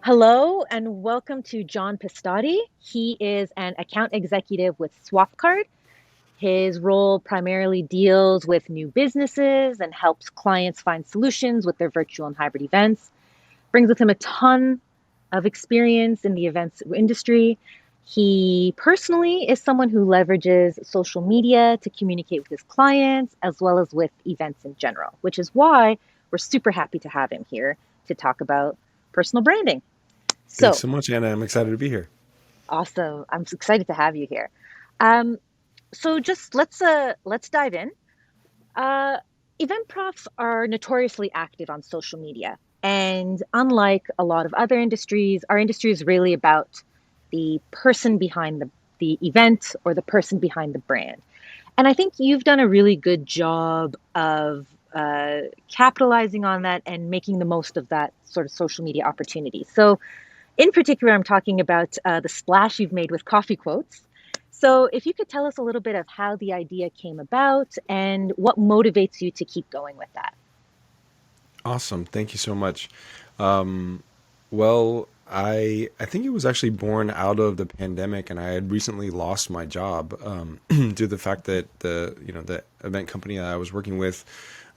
Hello and welcome to John Pistotti. He is an account executive with SwapCard. His role primarily deals with new businesses and helps clients find solutions with their virtual and hybrid events. Brings with him a ton of experience in the events industry. He personally is someone who leverages social media to communicate with his clients as well as with events in general, which is why we're super happy to have him here to talk about personal branding. Thanks So, so much, Anna. I'm excited to be here. awesome. I'm excited to have you here. Um, so just let's dive in. Uh, Event profs are notoriously active on social media, and unlike a lot of other industries, our industry is really about the person behind the event or the person behind the brand. And I think you've done a really good job of capitalizing on that and making the most of that sort of social media opportunity. So in particular, I'm talking about the splash you've made with coffee quotes. So, if you could tell us a little bit of how the idea came about and what motivates you to keep going with that. Awesome. Thank you so much. Well, I think it was actually born out of the pandemic, and I had recently lost my job due to the fact that the event company that I was working with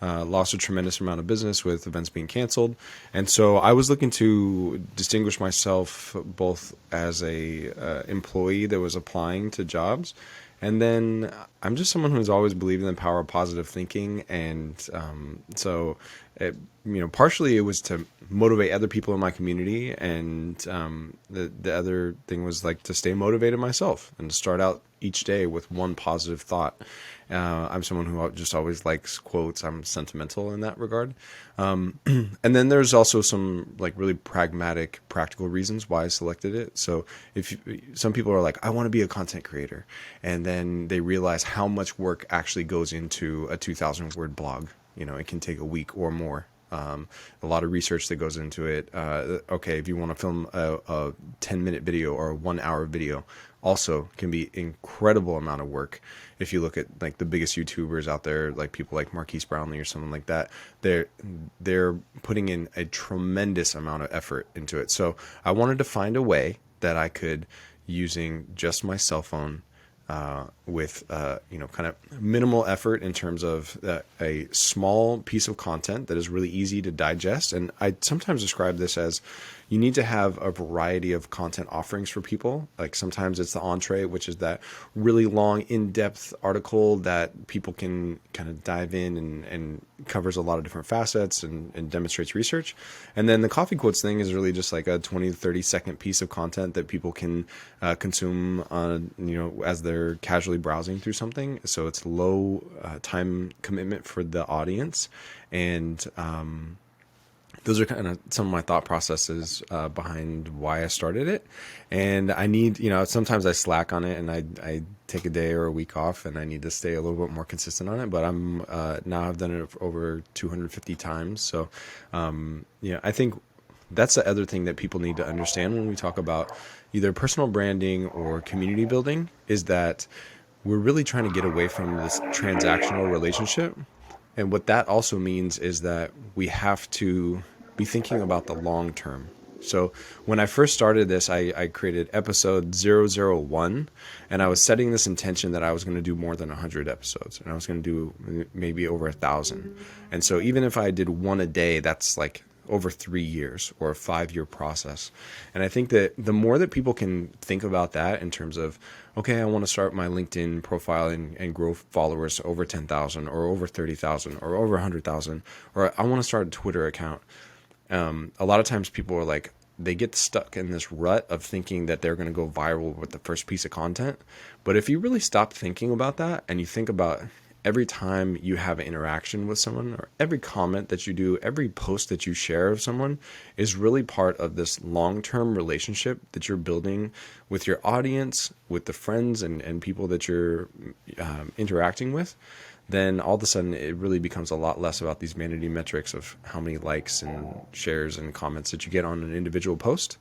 lost a tremendous amount of business with events being canceled, and so I was looking to distinguish myself both as a employee that was applying to jobs. And then I'm just someone who's always believed in the power of positive thinking, and partially it was to motivate other people in my community, and the other thing was like to stay motivated myself and to start out each day with one positive thought. I'm someone who just always likes quotes. I'm sentimental in that regard. And then there's also some like really pragmatic, practical reasons why I selected it. So some people are like, I want to be a content creator, and then they realize how much work actually goes into a 2,000 word blog. It can take a week or more. A lot of research that goes into it. Okay, if you want to film a 10-minute video or a 1 hour video, also can be incredible amount of work. If you look at like the biggest YouTubers out there, like people like Marquise Brownlee or someone like that, they're putting in a tremendous amount of effort into it. So I wanted to find a way that I could, using just my cell phone, with kind of minimal effort in terms of a small piece of content that is really easy to digest. And I sometimes describe this as you need to have a variety of content offerings for people. Like sometimes it's the entree, which is that really long, in-depth article that people can kind of dive in and covers a lot of different facets and demonstrates research. And then the coffee quotes thing is really just like a 20 to 30 second piece of content that people can consume on, as they're casually browsing through something. So it's low time commitment for the audience. And those are kind of some of my thought processes behind why I started it. And I need, sometimes I slack on it and I take a day or a week off, and I need to stay a little bit more consistent on it. But I'm now I've done it over 250 times. So, I think that's the other thing that people need to understand when we talk about either personal branding or community building is that we're really trying to get away from this transactional relationship. And what that also means is that we have to be thinking about the long term. So when I first started this, I created episode 001, and I was setting this intention that I was going to do more than 100 episodes, and I was going to do maybe over 1,000. And so even if I did one a day, that's like over 3 years or a 5 year process. And I think that the more that people can think about that in terms of, okay, I want to start my LinkedIn profile and grow followers to over 10,000 or over 30,000 or over 100,000, or I want to start a Twitter account. A lot of times people are like, they get stuck in this rut of thinking that they're going to go viral with the first piece of content. But if you really stop thinking about that and you think about every time you have an interaction with someone, or every comment that you do, every post that you share of someone is really part of this long-term relationship that you're building with your audience, with the friends and people that you're interacting with, then all of a sudden it really becomes a lot less about these vanity metrics of how many likes and shares and comments that you get on an individual post.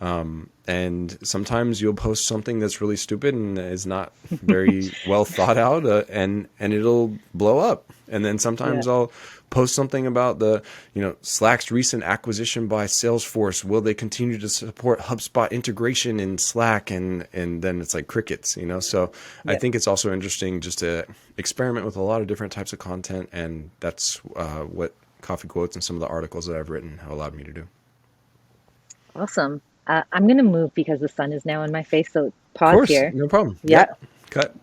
And sometimes you'll post something that's really stupid and is not very well thought out, and it'll blow up. And then Yeah. sometimes I'll post something about Slack's recent acquisition by Salesforce. Will they continue to support HubSpot integration in Slack? And then it's like crickets, you know. So I Yeah. think it's also interesting just to experiment with a lot of different types of content, and that's what Coffee Quotes and some of the articles that I've written have allowed me to do. Awesome. I'm gonna move because the sun is now in my face, so Of pause course, here. no problem. Yeah, Yep, cut.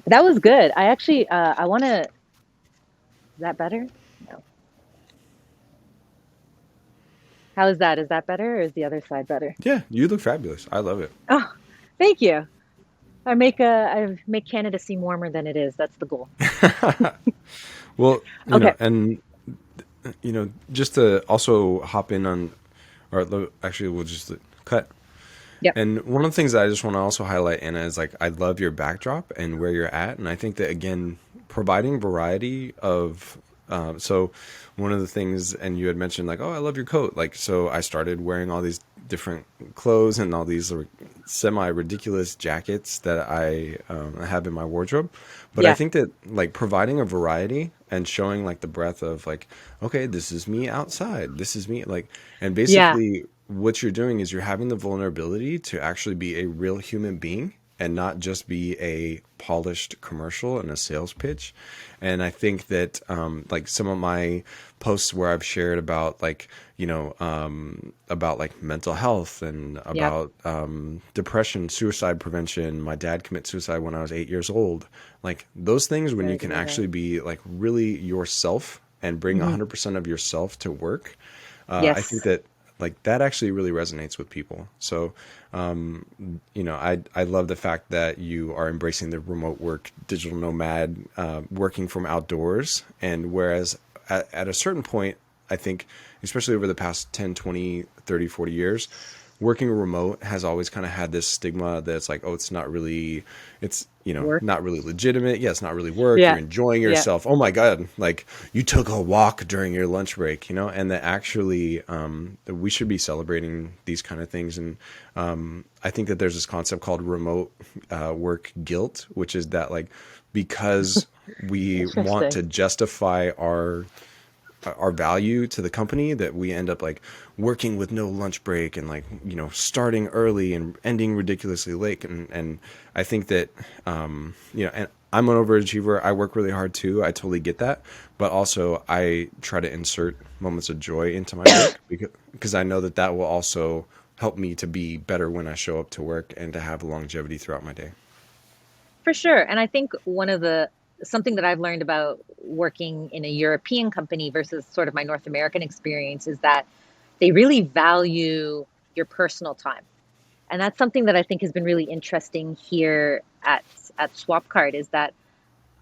that was good. I actually, I wanna, is that better? No. How is that? Is that better or is the other side better? Yeah, you look fabulous. I love it. Oh, thank you. I make Canada seem warmer than it is. That's the goal. Well, Okay. and just to also hop in on, or actually, we'll just cut. Yep. And one of the things that I just want to also highlight, Anna, is like I love your backdrop and where you're at, and I think that again, providing variety of, so one of the things, and you had mentioned like, oh, I love your coat, like so I started wearing all these different clothes and all these semi ridiculous jackets that I have in my wardrobe, but I Yeah. think that like providing a variety and showing like the breadth of like, okay, this is me outside, this is me like, and Yeah. basically what you're doing is you're having the vulnerability to actually be a real human being and not just be a polished commercial and a sales pitch. And I think that like some of my posts where I've shared about like about like mental health and Yep. about depression, suicide prevention. My dad committed suicide when I was 8 years old. Like those things, when Sorry you to can hear that. actually be like really yourself and bring Hmm. 100% of yourself to work, I think Yes. that like that actually really resonates with people. So, I love the fact that you are embracing the remote work, digital nomad, working from outdoors. And whereas at a certain point, I think, especially over the past 10, 20, 30, 40 years, working remote has always kind of had this stigma that's like, oh, it's not really, it's, Work. not really legitimate. Yeah, it's not really work. You're Yeah. enjoying Yeah. yourself. Oh my God. Like you took a walk during your lunch break, and that actually, that we should be celebrating these kind of things. And I think that there's this concept called remote work guilt, which is that like, because we want Interesting. to justify our value to the company, that we end up like working with no lunch break and like starting early and ending ridiculously late. And I think that and I'm an overachiever. I work really hard too. I totally get that, but also I try to insert moments of joy into my work because I know that that will also help me to be better when I show up to work and to have longevity throughout my day. For sure. And I think something that I've learned about working in a European company versus sort of my North American experience is that they really value your personal time. And that's something that I think has been really interesting here at Swapcard is that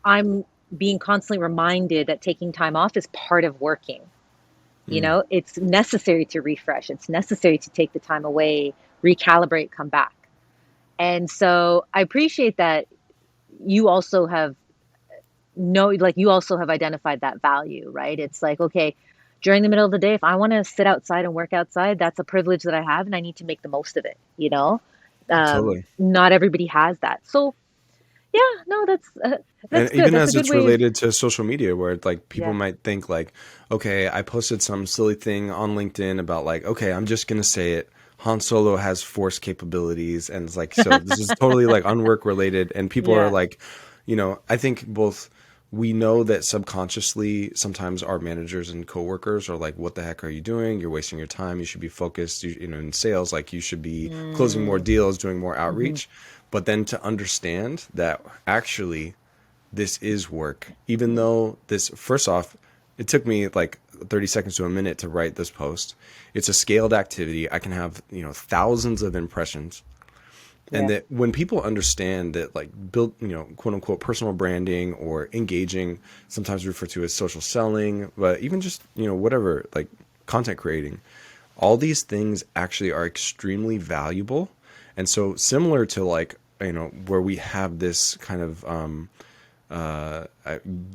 I'm being constantly reminded that taking time off is part of working. Mm. It's necessary to refresh. It's necessary to take the time away, recalibrate, come back. And so I appreciate that you also have you also have identified that value, right? It's like, okay, during the middle of the day, if I want to sit outside and work outside, that's a privilege that I have and I need to make the most of it. Totally. Not everybody has that. So yeah, no, And that's good. even That's a as good it's way of, related to social media, where like people yeah. might think like, okay, I posted some silly thing on LinkedIn about like, okay, I'm just gonna say it. Han Solo has force capabilities, and it's like, so this is totally like unwork related, and people are Yeah. like, I think both we know that subconsciously sometimes our managers and coworkers are like, what the heck are you doing? You're wasting your time. You should be focused. In sales, like you should be closing more Mm, deals, doing more hmm. outreach. But then to understand that actually this is work, even though this, first off, it took me like 30 seconds to a minute to write this post. It's a scaled activity. I can have, thousands of impressions. And Yeah. that when people understand that like build, quote unquote personal branding or engaging, sometimes referred to as social selling, but even just, whatever, like content creating, all these things actually are extremely valuable. And so similar to like, where we have this kind of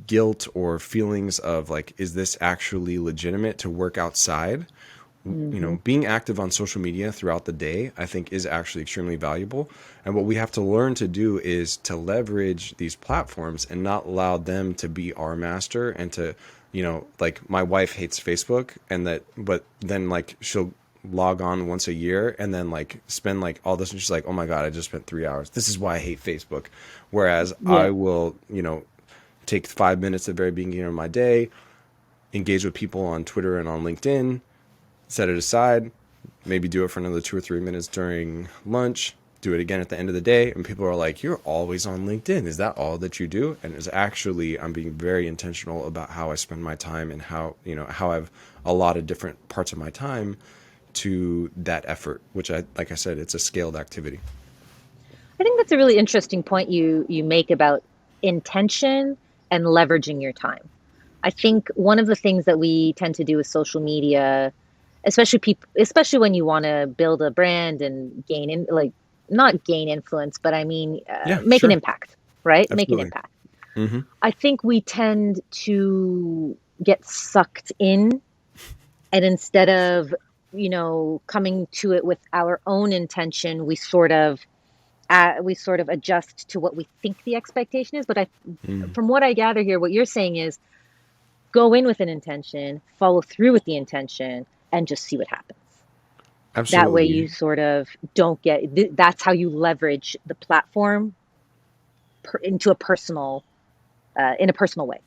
guilt or feelings of like, is this actually legitimate to work outside? Hmm. being active on social media throughout the day, I think is actually extremely valuable. And what we have to learn to do is to leverage these platforms and not allow them to be our master and to, like my wife hates Facebook but then like she'll log on once a year and then like spend like all this and she's like, oh my God, I just spent 3 hours. This is why I hate Facebook. Whereas I Yeah. will, take 5 minutes at the very beginning of my day, engage with people on Twitter and on LinkedIn, set it aside, maybe do it for another 2 or 3 minutes during lunch, do it again at the end of the day. And people are like, you're always on LinkedIn. Is that all that you do? And it's actually, I'm being very intentional about how I spend my time and how I've a lot of different parts of my time to that effort, which like I said, it's a scaled activity. I think that's a really interesting point you make about intention and leveraging your time. I think one of the things that we tend to do with social media, especially when you want to build a brand and gain in like not gain influence, but I mean Yeah, make an sure. impact, right? Make an Absolutely. impact. Hmm. I think we tend to get sucked in, and instead of coming to it with our own intention, we sort of adjust to what we think the expectation is. But Mm, from what I gather here, what you're saying is go in with an intention, follow through with the intention, and just see what happens. That way, absolutely. you sort of don't that's how you leverage the platform into in a personal way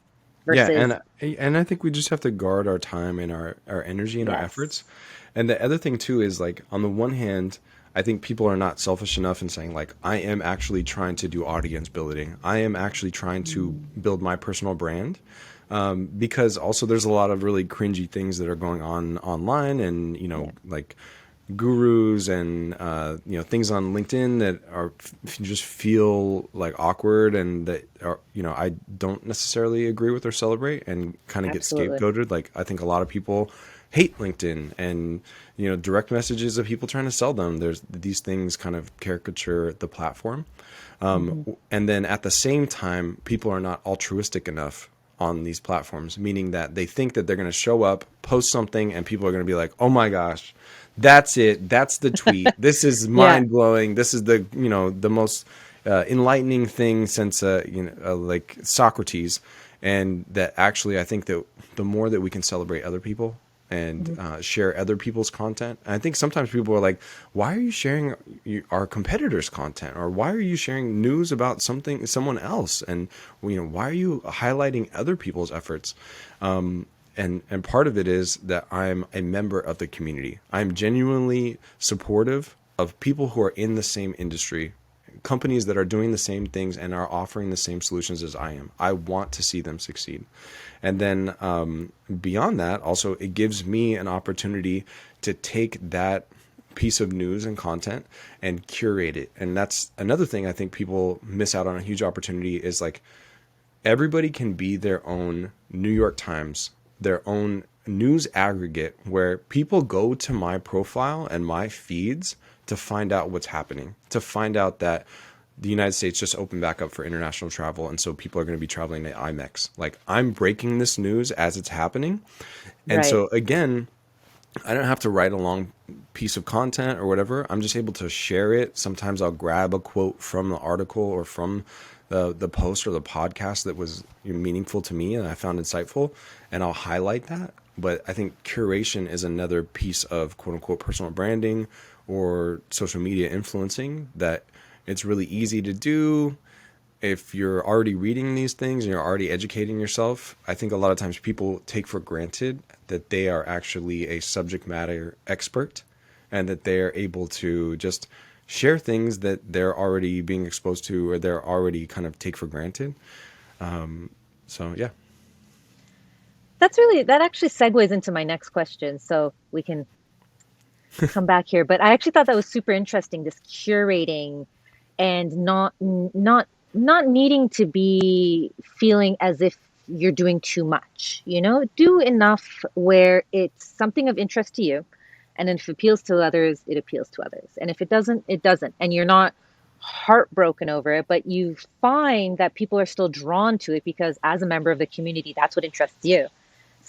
Yeah, versus, and I think we just have to guard our time and our energy and our efforts. yes. And the other thing too is like on the one hand, I think people are not selfish enough in saying like I am actually trying to do audience building. I am actually trying to Mm, build my personal brand. Because also there's a lot of really cringy things that are going on online and yeah, like gurus and things on LinkedIn that just feel like awkward and that are I don't necessarily agree with or celebrate and kind of get absolutely. scapegoated. Like I think a lot of people hate LinkedIn and direct messages of people trying to sell them. There's these things kind of caricature the platform, Hmm. and then at the same time, people are not altruistic enough on these platforms, meaning that they think that they're going to show up, post something, and people are going to be like, "Oh my gosh, that's it. That's the tweet. This is Yeah, mind blowing. This is the most enlightening thing since like Socrates." And that actually, I think that the more that we can celebrate other people and hmm, share other people's content. And I think sometimes people are like, "Why are you sharing our competitors' content, or why are you sharing news about someone else?" And why are you highlighting other people's efforts? And part of it is that I'm a member of the community. I'm genuinely supportive of people who are in the same industry, companies that are doing the same things and are offering the same solutions as I am. I want to see them succeed. And then beyond that, also, it gives me an opportunity to take that piece of news and content and curate it. And that's another thing I think people miss out on a huge opportunity is like everybody can be their own New York Times, their own news aggregate where people go to my profile and my feeds to find out what's happening, to find out that the United States just opened back up for international travel. And so people are going to be traveling to IMEX. Like I'm breaking this news as it's happening. And right. so again, I don't have to write a long piece of content or whatever. I'm just able to share it. Sometimes I'll grab a quote from the article or from the post or the podcast that was meaningful to me and I found insightful, and I'll highlight that. But I think curation is another piece of quote unquote personal branding or social media influencing that it's really easy to do if you're already reading these things and you're already educating yourself. I think a lot of times people take for granted that they are actually a subject matter expert and that they are able to just share things that they're already being exposed to or they're already kind of take for granted. So yeah. That actually segues into my next question, so we can come back here. But I actually thought that was super interesting, this curating and not needing to be feeling as if you're doing too much. Do enough where it's something of interest to you, and then if it appeals to others, it appeals to others. And if it doesn't, it doesn't. And you're not heartbroken over it, but you find that people are still drawn to it because as a member of the community, that's what interests you.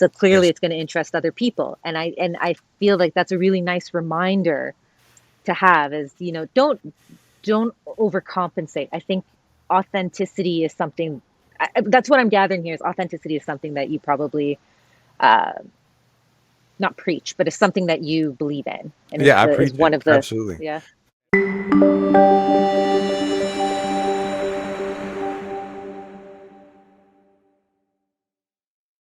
So clearly Yes. it's going to interest other people. And I feel like that's a really nice reminder to have is, don't overcompensate. I think authenticity is something that's what I'm gathering here is authenticity is something that you probably uh, not preach, but it's something that you believe in and Yeah, I is preach one it. of the Absolutely. yeah.